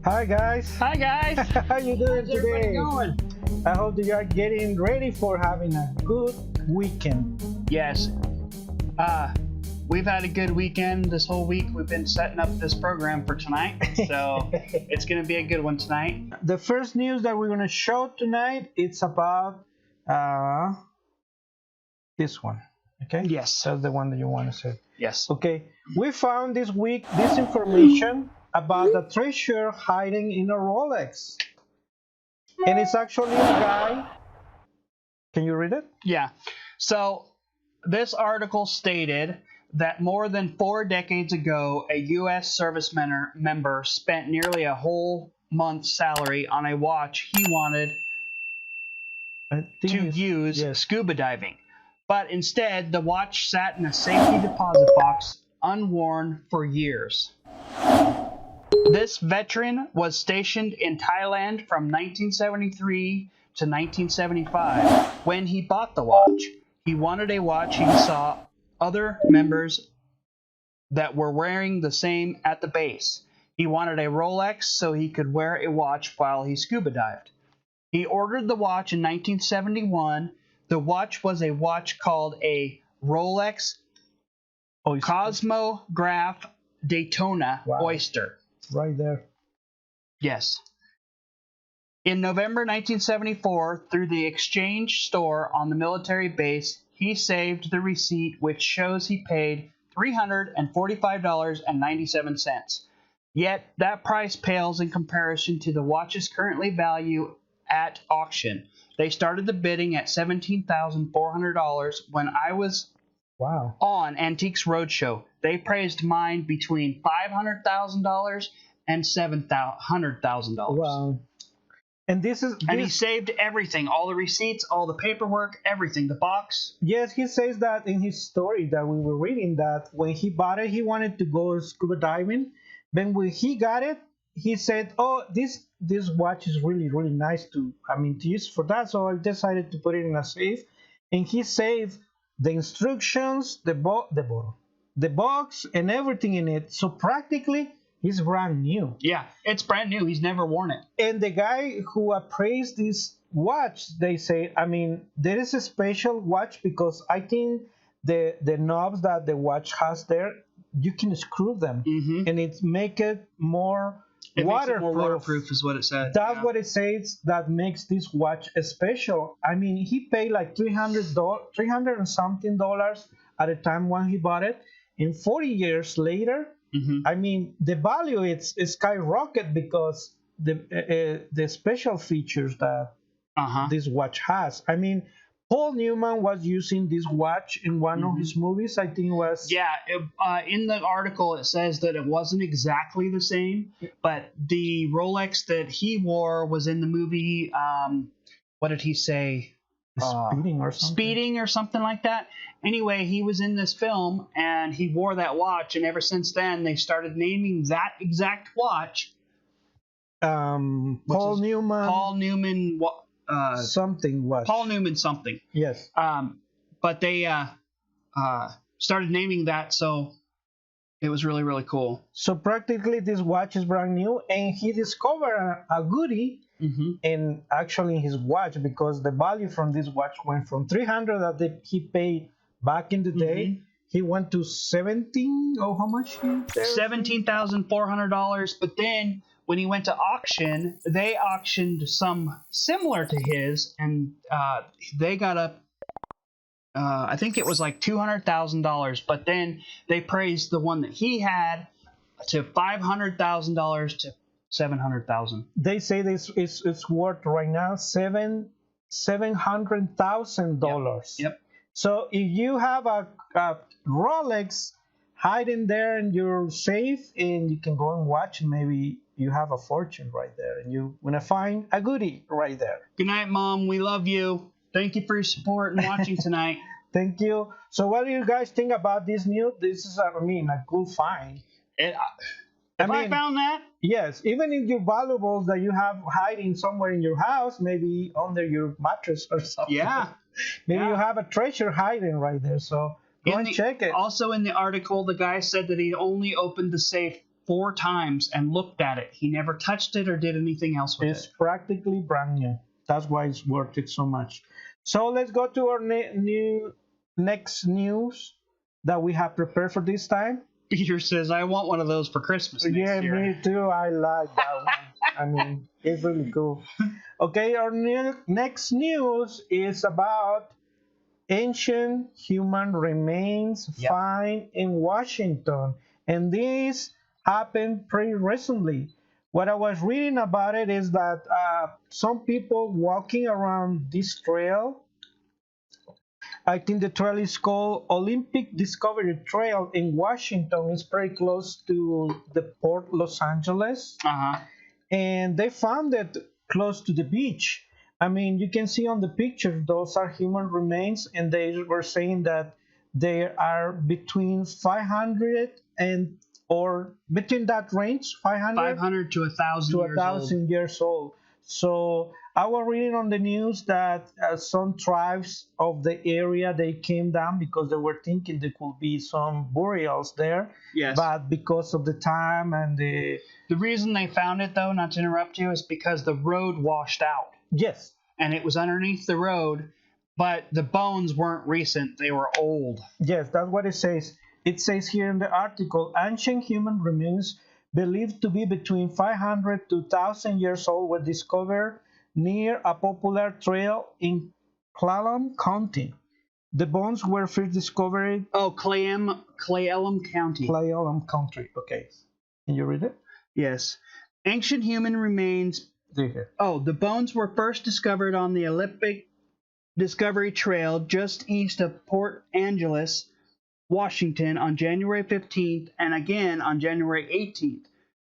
Hi guys, Hi guys. how you doing How's everybody today? going? I hope that you are getting ready for having a good weekend. Yes. Uh, we've had a good weekend this whole week. We've been setting up this program for tonight, so it's gonna be a good one tonight. The first news that we're going to show tonight, it's about uh, this one. Okay? Yes. That's the one that you want to say. Yes. Okay, we found this week this information about the treasure hiding in a Rolex. And it's actually a guy. Can you read it? Yeah. So this article stated that more than 4 decades ago, a U.S. service member spent nearly a whole month's salary on a watch he wanted I think to it's, use yes. scuba diving. But instead, the watch sat in a safety deposit box, unworn for years. This veteran was stationed in Thailand from 1973 to 1975 when he bought the watch. He wanted a watch he saw other members that were wearing the same at the base. He wanted a Rolex so he could wear a watch while he scuba dived. He ordered the watch in 1971. The watch was a watch called a Rolex Cosmograph Daytona Wow. Oyster. Right there. Yes. In November 1974, through the exchange store on the military base, he saved the receipt which shows he paid $345.97. Yet that price pales in comparison to the watch's currently value at auction. They started the bidding at $17,400 when I was Wow. on Antiques Roadshow. They praised mine between $500,000 and $700,000. Wow. And this is And he this, saved everything, all the receipts, all the paperwork, everything, the box. yes, he says that in his story that we were reading that when he bought it, he wanted to go scuba diving. Then when he got it, he said, "Oh, this watch is really nice to use for that." So I decided to put it in a safe, and he saved the instructions, the box, and everything in it. So practically, it's brand new. Yeah, it's brand new. He's never worn it. And the guy who appraised this watch, they say, there is a special watch because I think the knobs that the watch has there, you can screw them, and it make it more It makes it waterproof. more waterproof, is what it said. That's Yeah. what it says that makes this watch special. He paid like $300 and something dollars at the time when he bought it, and 40 years later. The value it's skyrocket because the special features that this watch has. Paul Newman was using this watch in one of his movies. I think it was. Yeah, in the article it says that it wasn't exactly the same, but the Rolex that he wore was in the movie. What did he say? Speeding or something. Speeding or something like that. Anyway, he was in this film and he wore that watch, and ever since then they started naming that exact watch. Paul Newman. Paul Newman. Something was. Paul Newman something. Yes. But they started naming that, so it was really cool. So practically this watch is brand new, and he discovered a goodie in actually his watch because the value from this watch went from $300 that he paid back in the day. He went to 17 or how much? $17,400. But then when he went to auction, they auctioned some similar to his, and they got up. I think it was like $200,000. But then they praised the one that he had to $500,000 to $700,000. They say this it's worth right now $700,000. Yep. So if you have a Rolex hiding there and you're safe and you can go and watch, and maybe you have a fortune right there and you're gonna find a goodie right there. Good night, Mom. We love you. Thank you for your support and watching tonight. Thank you. So what do you guys think about this news? This is a cool find. If I found that, yes, even if your valuables that you have hiding somewhere in your house, maybe under your mattress or something. yeah. Maybe you have a treasure hiding right there. So go and check it. Also in the article, the guy said that he only opened the safe 4 times and looked at it. He never touched it or did anything else with It's it. practically brand new. That's why it's worth it so much. So let's go to our next news that we have prepared for this time. Peter says, I want one of those for Christmas next Yeah, year. me too. I like that one. I mean, it's really cool. Okay, our next news is about ancient human remains found in Washington. And this happened pretty recently. What I was reading about it is that some people walking around this trail, I think the trail is called Olympic Discovery Trail in Washington. It's pretty close to the Port Los Angeles. Uh-huh. And they found it close to the beach. I mean, you can see on the picture, those are human remains, and they were saying that they are between 500 and, or between that range, 500 to 1,000 to years 1,000 years old. So I was reading on the news that some tribes of the area, they came down because they were thinking there could be some burials there. Yes. But because of the time and the reason they found it, though, not to interrupt you, is because the road washed out. Yes. And it was underneath the road, but the bones weren't recent. They were old. Yes, that's what it says. It says here in the article, ancient human remains believed to be between 500 to 1,000 years old were discovered near a popular trail in Clallam County. The bones were first discovered... Oh, Clayelum County. Clayelum County, okay. Can you read it? Yes. Ancient human remains... Oh, the bones were first discovered on the Olympic Discovery Trail just east of Port Angeles, Washington on January 15th and again on January 18th.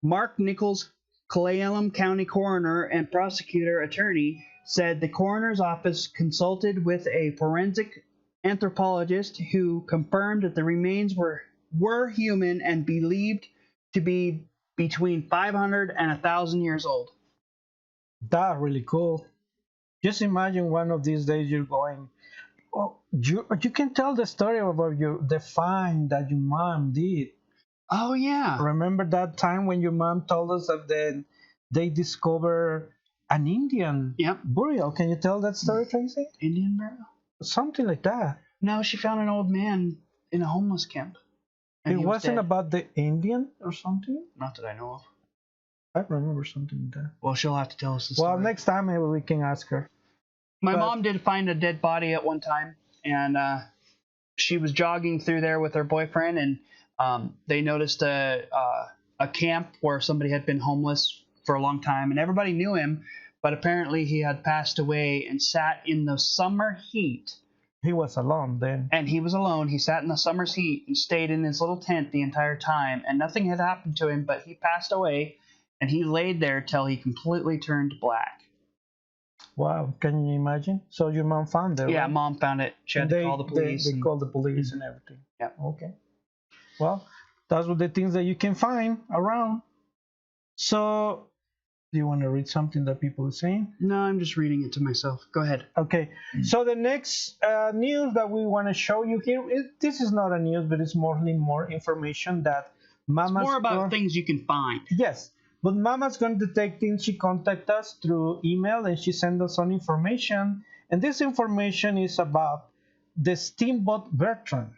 Mark Nichols, Clayelum County coroner and prosecutor attorney, said the coroner's office consulted with a forensic anthropologist who confirmed that the remains were human and believed to be between 500 and 1,000 years old. That's really cool. Just imagine one of these days you're going... Oh, you can tell the story about the find that your mom did. Oh, yeah. Remember that time when your mom told us that they discovered an Indian burial? Can you tell that story, Tracy? Indian burial? Something like that. No, she found an old man in a homeless camp. It wasn't about the Indian or something? Not that I know of. I remember something like that. Well, she'll have to tell us the story. Well, next time maybe we can ask her. My mom did find a dead body at one time, and she was jogging through there with her boyfriend, and they noticed a camp where somebody had been homeless for a long time, and everybody knew him, but apparently he had passed away and sat in the summer heat. He was alone then. And he was alone. He sat in the summer's heat and stayed in his little tent the entire time, and nothing had happened to him, but he passed away, and he laid there till he completely turned black. Wow, can you imagine? So your mom found it, Yeah, right? Mom found it. She had to call the police. They called the police and everything. Yeah. Okay. Well, that's what the things that you can find around. So, do you want to read something that people are saying? No, I'm just reading it to myself. Go ahead. Okay. So the next news that we want to show you here, this is not a news, but it's more information that Mama's... It's more about things you can find. Yes. But Mama's going to take things. She contacted us through email and she sent us some information. And this information is about the Steamboat Bertrand,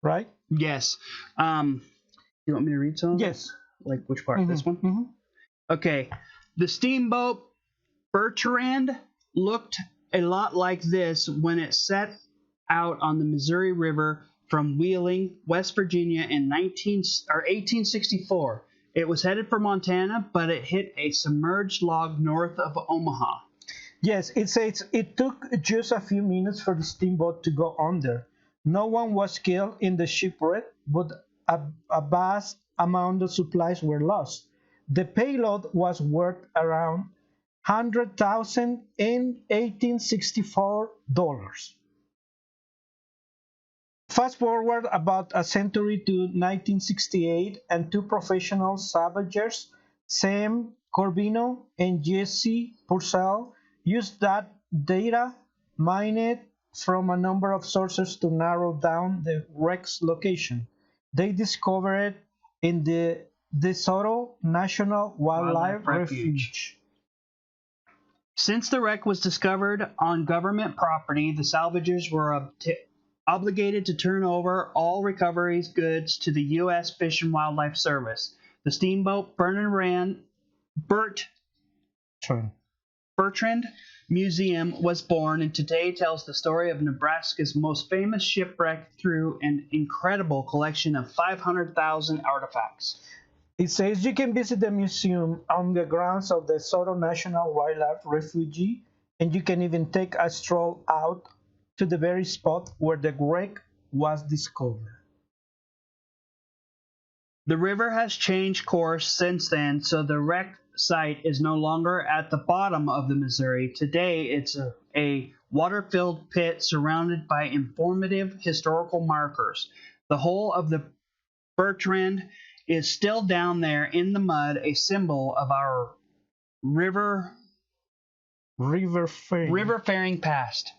right? Yes. You want me to read some? Yes. Like which part? This one? Mm-hmm. Okay. The Steamboat Bertrand looked a lot like this when it set out on the Missouri River from Wheeling, West Virginia in 1864. It was headed for Montana, but it hit a submerged log north of Omaha. Yes, it says it took just a few minutes for the steamboat to go under. No one was killed in the shipwreck, but a vast amount of supplies were lost. The payload was worth around $100,000 in 1864. Fast forward about a century to 1968, and two professional salvagers, Sam Corbino and Jesse Purcell, used that data, mined from a number of sources to narrow down the wreck's location. They discovered in the DeSoto National Wildlife Refuge. Since the wreck was discovered on government property, the salvagers were obligated to turn over all recoveries goods to the U.S. Fish and Wildlife Service. The Steamboat Bertrand Museum was born and today tells the story of Nebraska's most famous shipwreck through an incredible collection of 500,000 artifacts. It says you can visit the museum on the grounds of the DeSoto National Wildlife Refuge, and you can even take a stroll out to the very spot where the wreck was discovered. The river has changed course since then, so the wreck site is no longer at the bottom of the Missouri. Today, it's a water-filled pit surrounded by informative historical markers. The whole of the Bertrand is still down there in the mud, a symbol of our river-faring past.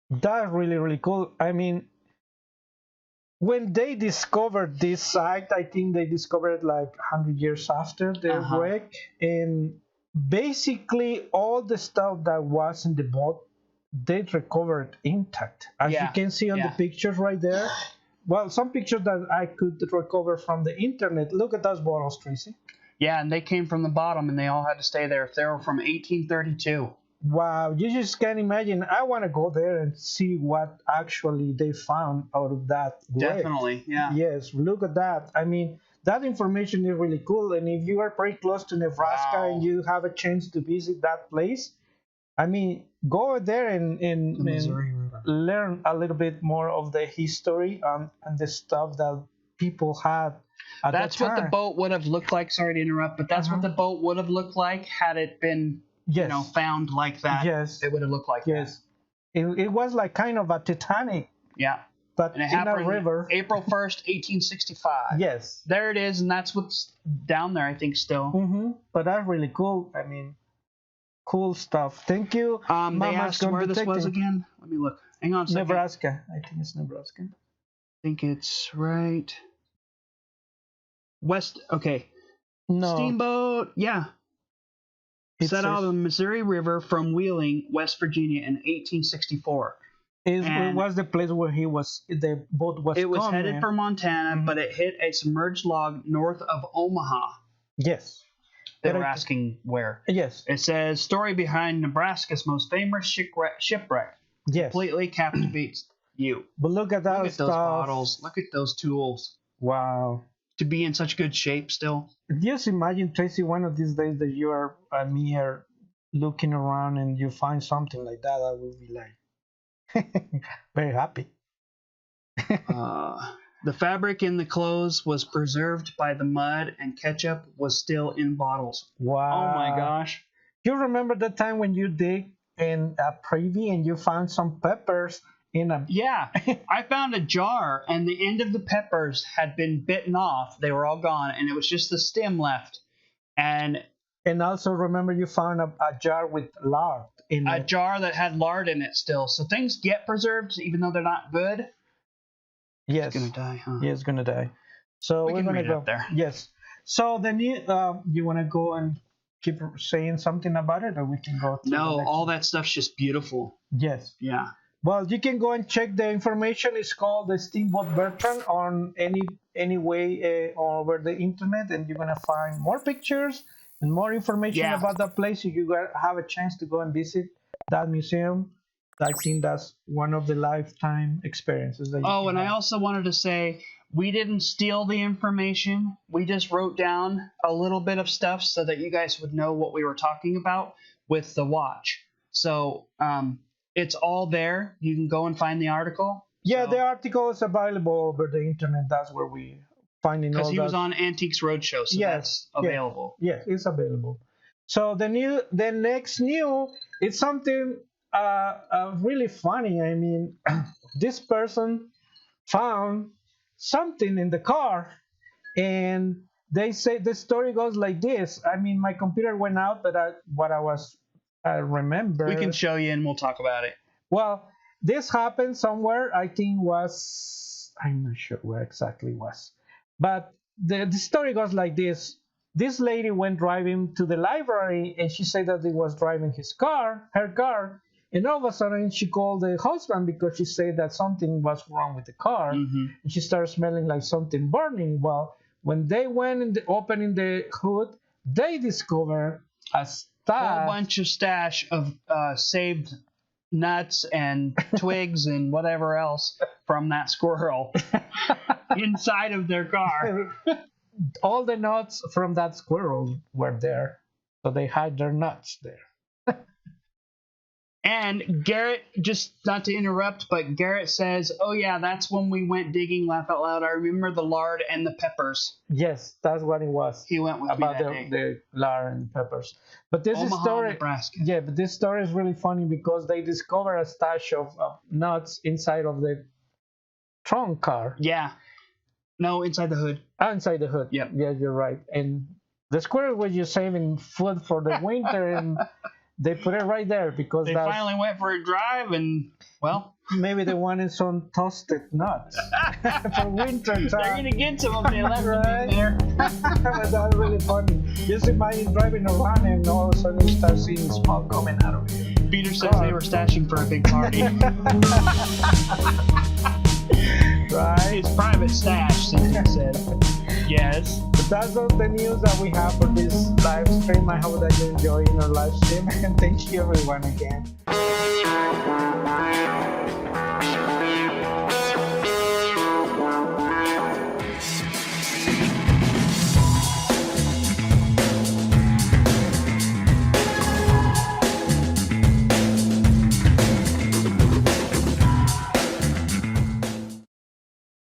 That's really, really cool. I mean, when they discovered this site, I think they discovered it like 100 years after the wreck. And basically, all the stuff that was in the boat, they recovered intact. As you can see on the pictures right there. Well, some pictures that I could recover from the internet. Look at those bottles, Tracy. Yeah, and they came from the bottom, and they all had to stay there. They were from 1832. Wow, you just can't imagine. I want to go there and see what actually they found out of that wreck. Definitely, yeah. Yes, look at that. I mean, that information is really cool. And if you are pretty close to Nebraska and you have a chance to visit that place, I mean, go there and learn a little bit more of the history and the stuff that people had at That's that time. what the boat would have looked like. Sorry to interrupt, but that's what the boat would have looked like had it been found like that. Yes. It would have looked like that. It was like kind of a Titanic. Yeah. But and it in happened a river. April 1st, 1865. Yes. There it is, and that's what's down there, I think, still. Mm-hmm. But that's really cool. I mean, cool stuff. Thank you. They asked where this was again. Let me look. Hang on a second. Nebraska. I think it's Nebraska. I think it's right. West. Okay. No. Steamboat. Yeah. Set out on the Missouri River from Wheeling, West Virginia in 1864. It was the place where the boat was. It was headed for Montana, but it hit a submerged log north of Omaha. Yes. They were asking where. Yes. It says, story behind Nebraska's most famous shipwreck. Yes. Completely captivates you. But look at that those bottles. Look at those tools. Wow. To be in such good shape still. Just imagine, Tracy, one of these days that you are looking around and you find something like that. I will be like very happy. The fabric in the clothes was preserved by the mud, and ketchup was still in bottles. Wow. Oh my gosh. You remember the time when you dig in a privy and you found some peppers in a... Yeah. I found a jar, and the end of the peppers had been bitten off. They were all gone, and it was just the stem left. And also remember you found a jar with lard in it. A jar that had lard in it still. So things get preserved, even though they're not good. Yes. It's going to die, huh? Yeah, it's going to die. So we're going to go. Up there. Yes. So then you want to go and keep saying something about it, or we can go through all that stuff's just beautiful. Yes. Yeah. Well, you can go and check the information. It's called the Steamboat Bertrand on any way over the internet, and you're going to find more pictures and more information about that place. If you have a chance to go and visit that museum, I think that's one of the lifetime experiences that you can have. I also wanted to say, we didn't steal the information. We just wrote down a little bit of stuff so that you guys would know what we were talking about with the watch. So it's all there. You can go and find the article. Yeah, the article is available over the internet. That's where we finding all that. Because he was on Antiques Roadshow, so that's available. Yes, it's available. So the next new, it's something really funny. I mean, this person found something in the car, and they say the story goes like this. I mean, my computer went out, but I remember. We can show you, and we'll talk about it. Well, this happened somewhere. I think I'm not sure where exactly it was, but the story goes like this. This lady went driving to the library, and she said that he was driving her car, and all of a sudden she called the husband because she said that something was wrong with the car, and she started smelling like something burning. Well, when they went in opening the hood, they discovered a stash, whole bunch of stash of saved nuts and twigs and whatever else from that squirrel inside of their car. All the nuts from that squirrel were there, so they hide their nuts there. And Garrett, just not to interrupt, but Garrett says, "Oh yeah, that's when we went digging. Laugh out loud. I remember the lard and the peppers." Yes, that's what it was. He went with about me that day. the lard and peppers. But this Omaha, story, Nebraska. yeah, but this story is really funny because they discover a stash of nuts inside of the trunk car. Yeah. No, inside the hood. Inside the hood. Yep. Yeah, you're right. And the squirrel was just saving food for the winter, and they put it right there because They finally went for a drive, and well, maybe they wanted some toasted nuts for winter time. They're gonna get some if they left them Right? in there. But that's really funny. Just imagine driving around and all of a sudden you start seeing smoke coming out of it. Peter says they were stashing for a big party. Right? It's private stash, Cynthia said. Yes. But that's all the news that we have for this live stream. I hope that you're enjoying our live stream, and thank you everyone again.